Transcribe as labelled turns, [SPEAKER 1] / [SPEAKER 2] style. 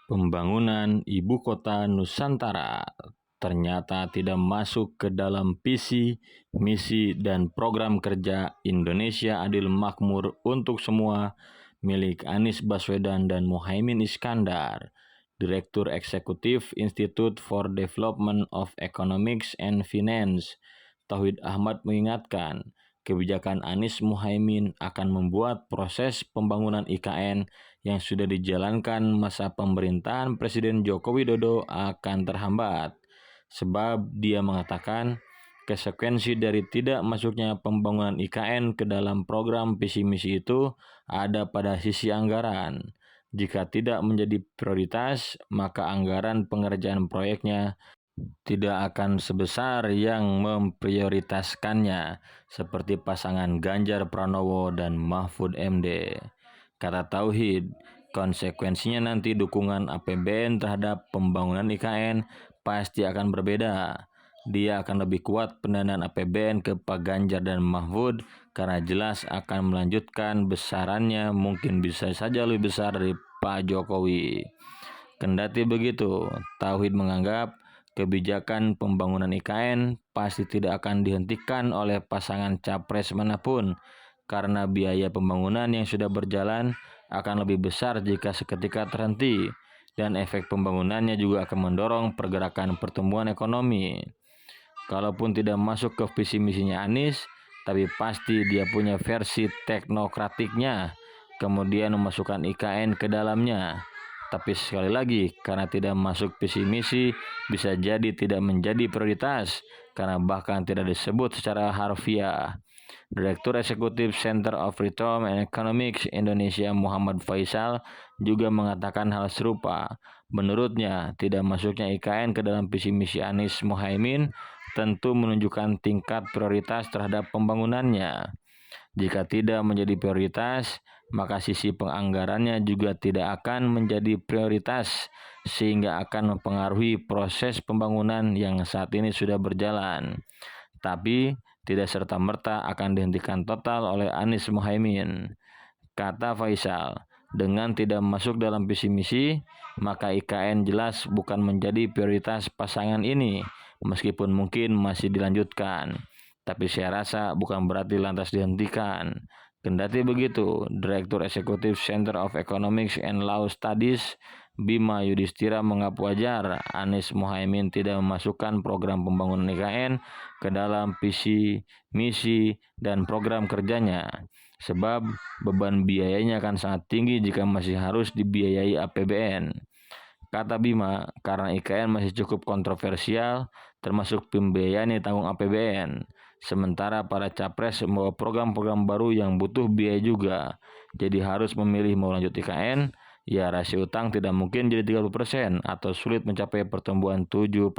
[SPEAKER 1] Pembangunan Ibu Kota Nusantara ternyata tidak masuk ke dalam visi, misi, dan program kerja Indonesia Adil Makmur untuk Semua milik Anies Baswedan dan Muhaimin Iskandar. Direktur Eksekutif Institute for Development of Economics and Finance, Tauhid Ahmad mengingatkan, kebijakan Anies Muhaimin akan membuat proses pembangunan IKN yang sudah dijalankan masa pemerintahan Presiden Joko Widodo akan terhambat. Sebab dia mengatakan konsekuensi dari tidak masuknya pembangunan IKN ke dalam program visi misi itu ada pada sisi anggaran. Jika tidak menjadi prioritas, maka anggaran pengerjaan proyeknya tidak akan sebesar yang memprioritaskannya, seperti pasangan Ganjar Pranowo dan Mahfud MD. Kata Tauhid, konsekuensinya nanti dukungan APBN terhadap pembangunan IKN pasti akan berbeda. Dia akan lebih kuat pendanaan APBN ke Pak Ganjar dan Mahfud karena jelas akan melanjutkan besarannya mungkin bisa saja lebih besar dari Pak Jokowi. Kendati begitu, Tauhid menganggap kebijakan pembangunan IKN pasti tidak akan dihentikan oleh pasangan capres manapun karena biaya pembangunan yang sudah berjalan akan lebih besar jika seketika terhenti dan efek pembangunannya juga akan mendorong pergerakan pertumbuhan ekonomi. Kalaupun tidak masuk ke visi misinya Anies, tapi pasti dia punya versi teknokratiknya, kemudian memasukkan IKN ke dalamnya. Tapi sekali lagi, karena tidak masuk visi misi, bisa jadi tidak menjadi prioritas, karena bahkan tidak disebut secara harfiah. Direktur Eksekutif Center of Reform and Economics Indonesia Muhammad Faisal juga mengatakan hal serupa. Menurutnya, tidak masuknya IKN ke dalam visi misi Anies Muhaimin tentu menunjukkan tingkat prioritas terhadap pembangunannya. Jika tidak menjadi prioritas, maka sisi penganggarannya juga tidak akan menjadi prioritas, sehingga akan mempengaruhi proses pembangunan yang saat ini sudah berjalan. Tapi tidak serta-merta akan dihentikan total oleh Anies Muhaimin. Kata Faisal, dengan tidak masuk dalam visi misi, maka IKN jelas bukan menjadi prioritas pasangan ini, meskipun mungkin masih dilanjutkan. Tapi saya rasa bukan berarti lantas dihentikan. Kendati begitu, Direktur Eksekutif Center of Economics and Law Studies Bima Yudhistira menganggap wajar Anies Muhaimin tidak memasukkan program pembangunan IKN ke dalam visi, misi, dan program kerjanya. Sebab beban biayanya akan sangat tinggi jika masih harus dibiayai APBN. Kata Bima, karena IKN masih cukup kontroversial, termasuk pembiayaan yang tanggung APBN. Sementara para capres membawa program-program baru yang butuh biaya juga. Jadi harus memilih mau lanjut IKN, ya rasio utang tidak mungkin jadi 30% atau sulit mencapai pertumbuhan 7%.